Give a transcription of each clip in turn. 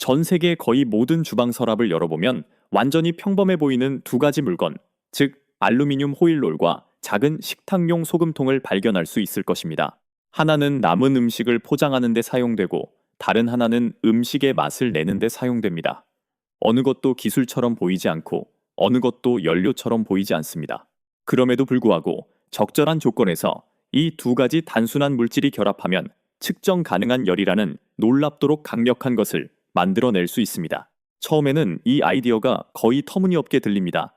전 세계 거의 모든 주방 서랍을 열어보면 완전히 평범해 보이는 두 가지 물건, 즉 알루미늄 호일롤과 작은 식탁용 소금통을 발견할 수 있을 것입니다. 하나는 남은 음식을 포장하는 데 사용되고 다른 하나는 음식의 맛을 내는 데 사용됩니다. 어느 것도 기술처럼 보이지 않고 어느 것도 연료처럼 보이지 않습니다. 그럼에도 불구하고 적절한 조건에서 이 두 가지 단순한 물질이 결합하면 측정 가능한 열이라는 놀랍도록 강력한 것을 만들어낼 수 있습니다. 처음에는 이 아이디어가 거의 터무니없게 들립니다.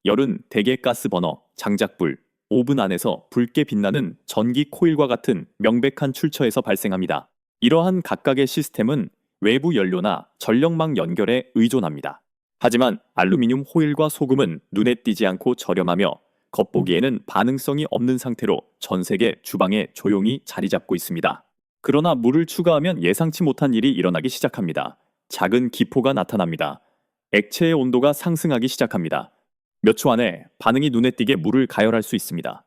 열은 대개 가스버너, 장작불, 오븐 안에서 붉게 빛나는 전기 코일과 같은 명백한 출처에서 발생합니다. 이러한 각각의 시스템은 외부 연료나 전력망 연결에 의존합니다. 하지만 알루미늄 호일과 소금은 눈에 띄지 않고 저렴하며 겉보기에는 반응성이 없는 상태로 전 세계 주방에 조용히 자리 잡고 있습니다. 그러나 물을 추가하면 예상치 못한 일이 일어나기 시작합니다. 작은 기포가 나타납니다. 액체의 온도가 상승하기 시작합니다. 몇 초 안에 반응이 눈에 띄게 물을 가열할 수 있습니다.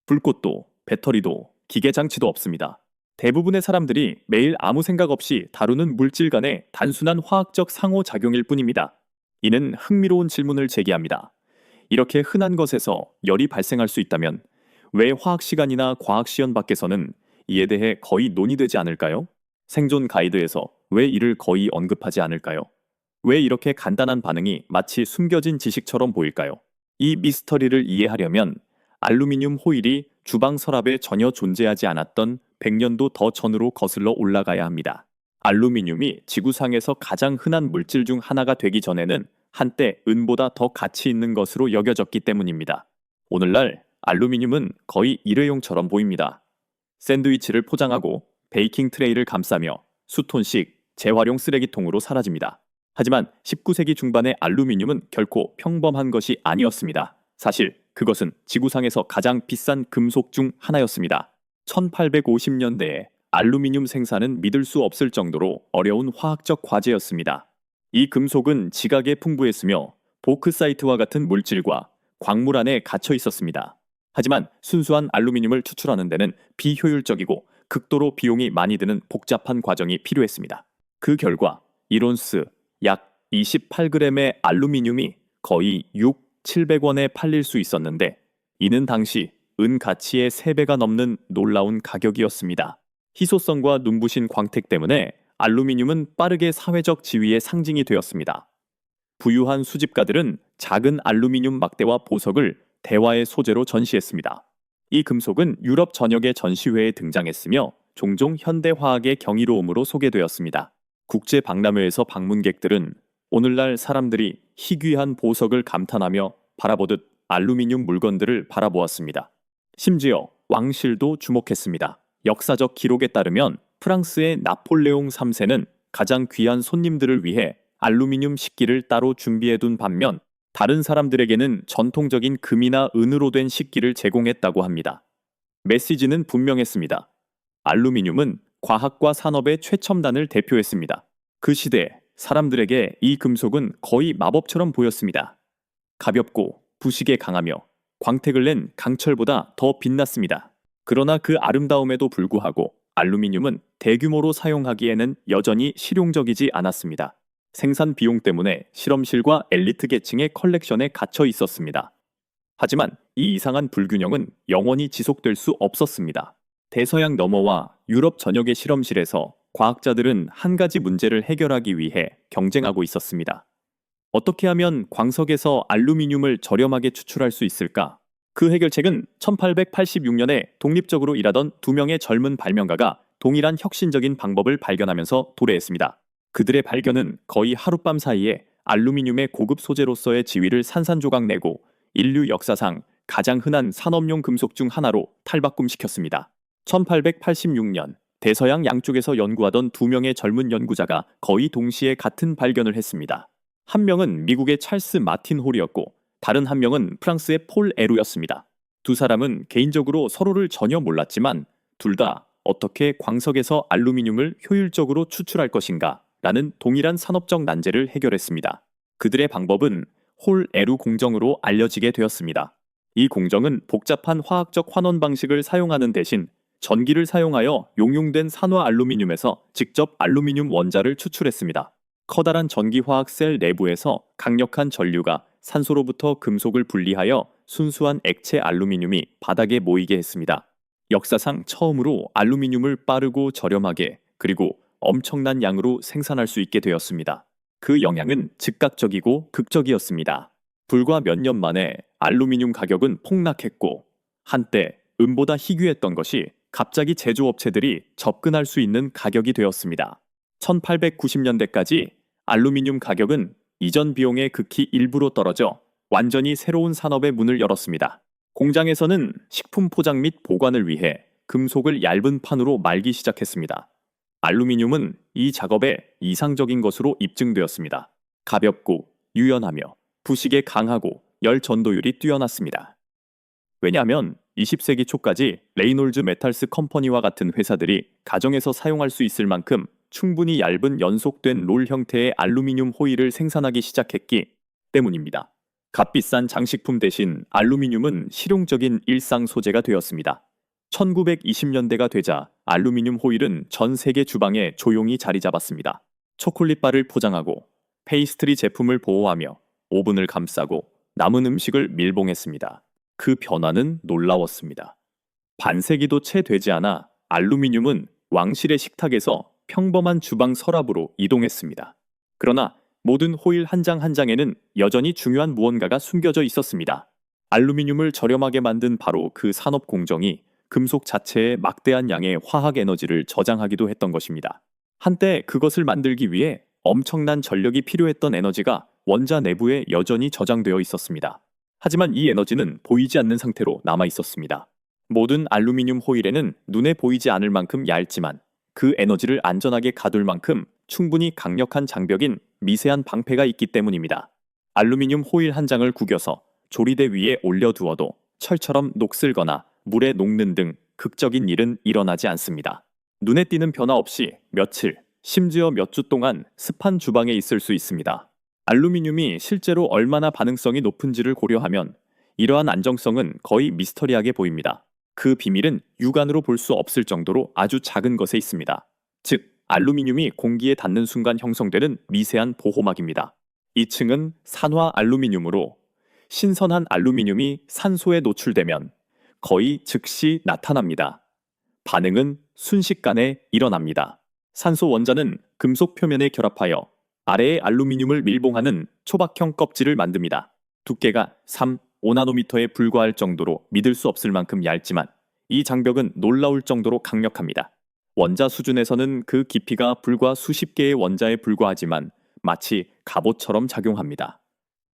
불꽃도, 배터리도, 기계 장치도 없습니다. 대부분의 사람들이 매일 아무 생각 없이 다루는 물질 간의 단순한 화학적 상호작용일 뿐입니다. 이는 흥미로운 질문을 제기합니다. 이렇게 흔한 것에서 열이 발생할 수 있다면 왜 화학시간이나 과학시연 밖에서는 이에 대해 거의 논의되지 않을까요? 생존 가이드에서 왜 이를 거의 언급하지 않을까요? 왜 이렇게 간단한 반응이 마치 숨겨진 지식처럼 보일까요? 이 미스터리를 이해하려면 알루미늄 호일이 주방 서랍에 전혀 존재하지 않았던 100년도 더 전으로 거슬러 올라가야 합니다. 알루미늄이 지구상에서 가장 흔한 물질 중 하나가 되기 전에는 한때 은보다 더 가치 있는 것으로 여겨졌기 때문입니다. 오늘날 알루미늄은 거의 일회용처럼 보입니다. 샌드위치를 포장하고 베이킹 트레이를 감싸며 수톤씩 재활용 쓰레기통으로 사라집니다. 하지만 19세기 중반의 알루미늄은 결코 평범한 것이 아니었습니다. 사실 그것은 지구상에서 가장 비싼 금속 중 하나였습니다. 1850년대에 알루미늄 생산은 믿을 수 없을 정도로 어려운 화학적 과제였습니다. 이 금속은 지각에 풍부했으며 보크사이트와 같은 물질과 광물 안에 갇혀 있었습니다. 하지만 순수한 알루미늄을 추출하는 데는 비효율적이고 극도로 비용이 많이 드는 복잡한 과정이 필요했습니다. 그 결과 1온스 약 28g의 알루미늄이 거의 700원에 팔릴 수 있었는데 이는 당시 은 가치의 3배가 넘는 놀라운 가격이었습니다. 희소성과 눈부신 광택 때문에 알루미늄은 빠르게 사회적 지위의 상징이 되었습니다. 부유한 수집가들은 작은 알루미늄 막대와 보석을 대화의 소재로 전시했습니다. 이 금속은 유럽 전역의 전시회에 등장했으며 종종 현대화학의 경이로움으로 소개되었습니다. 국제 박람회에서 방문객들은 오늘날 사람들이 희귀한 보석을 감탄하며 바라보듯 알루미늄 물건들을 바라보았습니다. 심지어 왕실도 주목했습니다. 역사적 기록에 따르면 프랑스의 나폴레옹 3세는 가장 귀한 손님들을 위해 알루미늄 식기를 따로 준비해둔 반면 다른 사람들에게는 전통적인 금이나 은으로 된 식기를 제공했다고 합니다. 메시지는 분명했습니다. 알루미늄은 과학과 산업의 최첨단을 대표했습니다. 그 시대 사람들에게 이 금속은 거의 마법처럼 보였습니다. 가볍고 부식에 강하며 광택을 낸 강철보다 더 빛났습니다. 그러나 그 아름다움에도 불구하고 알루미늄은 대규모로 사용하기에는 여전히 실용적이지 않았습니다. 생산 비용 때문에 실험실과 엘리트 계층의 컬렉션에 갇혀 있었습니다. 하지만 이 이상한 불균형은 영원히 지속될 수 없었습니다. 대서양 너머와 유럽 전역의 실험실에서 과학자들은 한 가지 문제를 해결하기 위해 경쟁하고 있었습니다. 어떻게 하면 광석에서 알루미늄을 저렴하게 추출할 수 있을까? 그 해결책은 1886년에 독립적으로 일하던 두 명의 젊은 발명가가 동일한 혁신적인 방법을 발견하면서 도래했습니다. 그들의 발견은 거의 하룻밤 사이에 알루미늄의 고급 소재로서의 지위를 산산조각내고 인류 역사상 가장 흔한 산업용 금속 중 하나로 탈바꿈시켰습니다. 1886년 대서양 양쪽에서 연구하던 두 명의 젊은 연구자가 거의 동시에 같은 발견을 했습니다. 한 명은 미국의 찰스 마틴 홀이었고 다른 한 명은 프랑스의 폴 에루였습니다. 두 사람은 개인적으로 서로를 전혀 몰랐지만 둘 다 어떻게 광석에서 알루미늄을 효율적으로 추출할 것인가 라는 동일한 산업적 난제를 해결했습니다. 그들의 방법은 홀 에루 공정으로 알려지게 되었습니다. 이 공정은 복잡한 화학적 환원 방식을 사용하는 대신 전기를 사용하여 용융된 산화 알루미늄에서 직접 알루미늄 원자를 추출했습니다. 커다란 전기화학 셀 내부에서 강력한 전류가 산소로부터 금속을 분리하여 순수한 액체 알루미늄이 바닥에 모이게 했습니다. 역사상 처음으로 알루미늄을 빠르고 저렴하게 그리고 엄청난 양으로 생산할 수 있게 되었습니다. 그 영향은 즉각적이고 극적이었습니다. 불과 몇 년 만에 알루미늄 가격은 폭락했고 한때 은보다 희귀했던 것이 갑자기 제조업체들이 접근할 수 있는 가격이 되었습니다. 1890년대까지 알루미늄 가격은 이전 비용의 극히 일부로 떨어져 완전히 새로운 산업의 문을 열었습니다. 공장에서는 식품 포장 및 보관을 위해 금속을 얇은 판으로 말기 시작했습니다. 알루미늄은 이 작업에 이상적인 것으로 입증되었습니다. 가볍고 유연하며 부식에 강하고 열 전도율이 뛰어났습니다. 왜냐하면 20세기 초까지 레이놀즈 메탈스 컴퍼니와 같은 회사들이 가정에서 사용할 수 있을 만큼 충분히 얇은 연속된 롤 형태의 알루미늄 호일을 생산하기 시작했기 때문입니다. 값비싼 장식품 대신 알루미늄은 실용적인 일상 소재가 되었습니다. 1920년대가 되자 알루미늄 호일은 전 세계 주방에 조용히 자리 잡았습니다. 초콜릿바를 포장하고 페이스트리 제품을 보호하며 오븐을 감싸고 남은 음식을 밀봉했습니다. 그 변화는 놀라웠습니다. 반세기도 채 되지 않아 알루미늄은 왕실의 식탁에서 평범한 주방 서랍으로 이동했습니다. 그러나 모든 호일 한 장 한 장에는 여전히 중요한 무언가가 숨겨져 있었습니다. 알루미늄을 저렴하게 만든 바로 그 산업 공정이 금속 자체에 막대한 양의 화학 에너지를 저장하기도 했던 것입니다. 한때 그것을 만들기 위해 엄청난 전력이 필요했던 에너지가 원자 내부에 여전히 저장되어 있었습니다. 하지만 이 에너지는 보이지 않는 상태로 남아 있었습니다. 모든 알루미늄 호일에는 눈에 보이지 않을 만큼 얇지만 그 에너지를 안전하게 가둘 만큼 충분히 강력한 장벽인 미세한 방패가 있기 때문입니다. 알루미늄 호일 한 장을 구겨서 조리대 위에 올려두어도 철처럼 녹슬거나 물에 녹는 등 극적인 일은 일어나지 않습니다. 눈에 띄는 변화 없이 며칠, 심지어 몇 주 동안 습한 주방에 있을 수 있습니다. 알루미늄이 실제로 얼마나 반응성이 높은지를 고려하면 이러한 안정성은 거의 미스터리하게 보입니다. 그 비밀은 육안으로 볼 수 없을 정도로 아주 작은 것에 있습니다. 즉, 알루미늄이 공기에 닿는 순간 형성되는 미세한 보호막입니다. 이 층은 산화 알루미늄으로 신선한 알루미늄이 산소에 노출되면 거의 즉시 나타납니다. 반응은 순식간에 일어납니다. 산소 원자는 금속 표면에 결합하여 아래의 알루미늄을 밀봉하는 초박형 껍질을 만듭니다. 두께가 3, 5나노미터에 불과할 정도로 믿을 수 없을 만큼 얇지만 이 장벽은 놀라울 정도로 강력합니다. 원자 수준에서는 그 깊이가 불과 수십 개의 원자에 불과하지만 마치 갑옷처럼 작용합니다.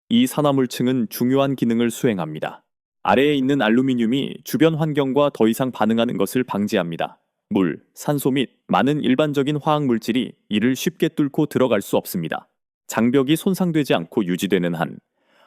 이 산화물층은 중요한 기능을 수행합니다. 아래에 있는 알루미늄이 주변 환경과 더 이상 반응하는 것을 방지합니다. 물, 산소 및 많은 일반적인 화학 물질이 이를 쉽게 뚫고 들어갈 수 없습니다. 장벽이 손상되지 않고 유지되는 한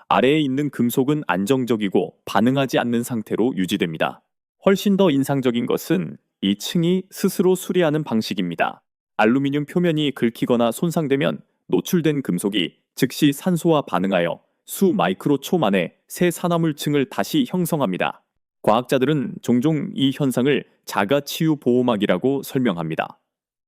아래에 있는 금속은 안정적이고 반응하지 않는 상태로 유지됩니다. 훨씬 더 인상적인 것은 이 층이 스스로 수리하는 방식입니다. 알루미늄 표면이 긁히거나 손상되면 노출된 금속이 즉시 산소와 반응하여 수 마이크로초 만에 새 산화물층을 다시 형성합니다. 과학자들은 종종 이 현상을 자가치유 보호막이라고 설명합니다.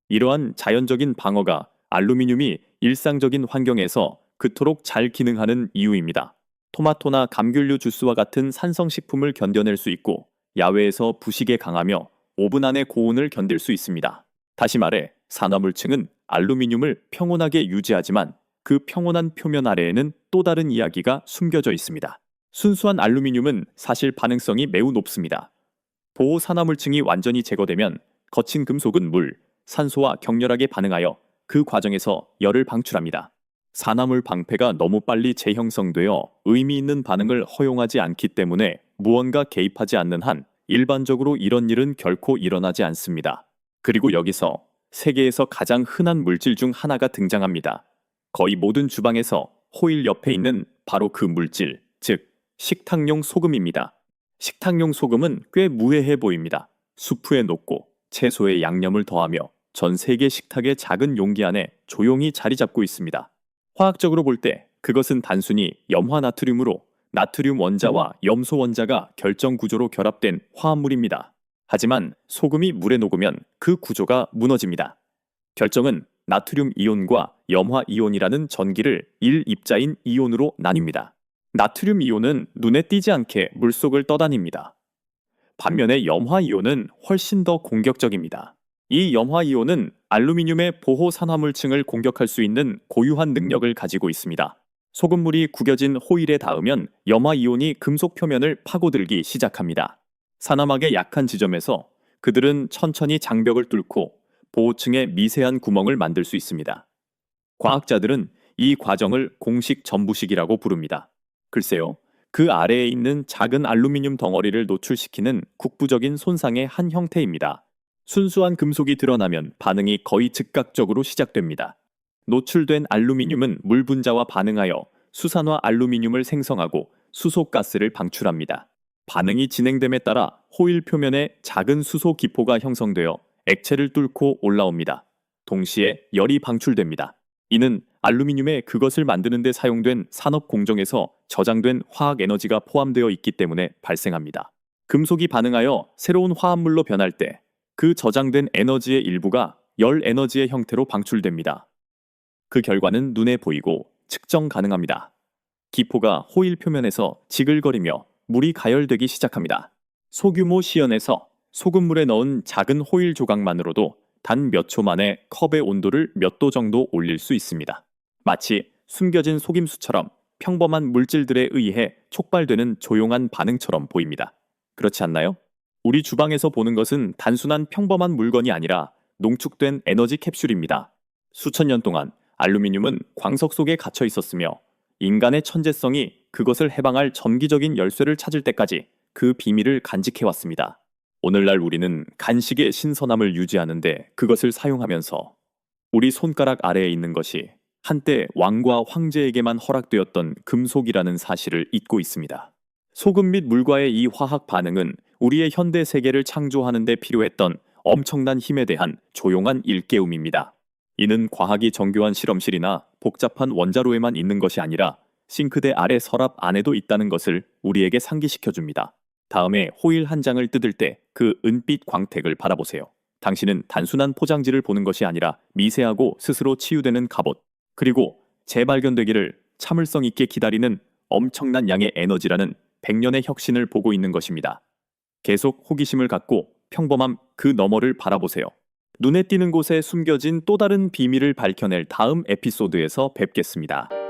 이러한 자연적인 방어가 알루미늄이 일상적인 환경에서 그토록 잘 기능하는 이유입니다. 토마토나 감귤류 주스와 같은 산성식품을 견뎌낼 수 있고 야외에서 부식에 강하며 오븐 안의 고온을 견딜 수 있습니다. 다시 말해 산화물층은 알루미늄을 평온하게 유지하지만 그 평온한 표면 아래에는 또 다른 이야기가 숨겨져 있습니다. 순수한 알루미늄은 사실 반응성이 매우 높습니다. 보호 산화물층이 완전히 제거되면 거친 금속은 물, 산소와 격렬하게 반응하여 그 과정에서 열을 방출합니다. 산화물 방패가 너무 빨리 재형성되어 의미 있는 반응을 허용하지 않기 때문에 무언가 개입하지 않는 한 일반적으로 이런 일은 결코 일어나지 않습니다. 그리고 여기서 세계에서 가장 흔한 물질 중 하나가 등장합니다. 거의 모든 주방에서 호일 옆에 있는 바로 그 물질, 즉 식탁용 소금입니다. 식탁용 소금은 꽤 무해해 보입니다. 수프에 녹고 채소에 양념을 더하며 전 세계 식탁의 작은 용기 안에 조용히 자리 잡고 있습니다. 화학적으로 볼 때 그것은 단순히 염화나트륨으로 나트륨 원자와 염소 원자가 결정 구조로 결합된 화합물입니다. 하지만 소금이 물에 녹으면 그 구조가 무너집니다. 결정은 나트륨 이온과 염화 이온이라는 전기를 일입자인 이온으로 나뉩니다. 나트륨 이온은 눈에 띄지 않게 물속을 떠다닙니다. 반면에 염화 이온은 훨씬 더 공격적입니다. 이 염화 이온은 알루미늄의 보호 산화물층을 공격할 수 있는 고유한 능력을 가지고 있습니다. 소금물이 구겨진 호일에 닿으면 염화 이온이 금속 표면을 파고들기 시작합니다. 산화막의 약한 지점에서 그들은 천천히 장벽을 뚫고 보호층에 미세한 구멍을 만들 수 있습니다. 과학자들은 이 과정을 공식 전부식이라고 부릅니다. 글쎄요, 그 아래에 있는 작은 알루미늄 덩어리를 노출시키는 국부적인 손상의 한 형태입니다. 순수한 금속이 드러나면 반응이 거의 즉각적으로 시작됩니다. 노출된 알루미늄은 물 분자와 반응하여 수산화 알루미늄을 생성하고 수소가스를 방출합니다. 반응이 진행됨에 따라 호일 표면에 작은 수소 기포가 형성되어 액체를 뚫고 올라옵니다. 동시에 열이 방출됩니다. 이는 알루미늄에 그것을 만드는 데 사용된 산업 공정에서 저장된 화학 에너지가 포함되어 있기 때문에 발생합니다. 금속이 반응하여 새로운 화합물로 변할 때 그 저장된 에너지의 일부가 열 에너지의 형태로 방출됩니다. 그 결과는 눈에 보이고 측정 가능합니다. 기포가 호일 표면에서 지글거리며 물이 가열되기 시작합니다. 소규모 시연에서 소금물에 넣은 작은 호일 조각만으로도 단 몇 초 만에 컵의 온도를 몇 도 정도 올릴 수 있습니다. 마치 숨겨진 속임수처럼 평범한 물질들에 의해 촉발되는 조용한 반응처럼 보입니다. 그렇지 않나요? 우리 주방에서 보는 것은 단순한 평범한 물건이 아니라 농축된 에너지 캡슐입니다. 수천 년 동안 알루미늄은 광석 속에 갇혀 있었으며 인간의 천재성이 그것을 해방할 전기적인 열쇠를 찾을 때까지 그 비밀을 간직해왔습니다. 오늘날 우리는 간식의 신선함을 유지하는데 그것을 사용하면서 우리 손가락 아래에 있는 것이 한때 왕과 황제에게만 허락되었던 금속이라는 사실을 잊고 있습니다. 소금 및 물과의 이 화학 반응은 우리의 현대 세계를 창조하는 데 필요했던 엄청난 힘에 대한 조용한 일깨움입니다. 이는 과학이 정교한 실험실이나 복잡한 원자로에만 있는 것이 아니라 싱크대 아래 서랍 안에도 있다는 것을 우리에게 상기시켜줍니다. 다음에 호일 한 장을 뜯을 때 그 은빛 광택을 바라보세요. 당신은 단순한 포장지를 보는 것이 아니라 미세하고 스스로 치유되는 갑옷, 그리고 재발견되기를 참을성 있게 기다리는 엄청난 양의 에너지라는 100년의 혁신을 보고 있는 것입니다. 계속 호기심을 갖고 평범함 그 너머를 바라보세요. 눈에 띄는 곳에 숨겨진 또 다른 비밀을 밝혀낼 다음 에피소드에서 뵙겠습니다.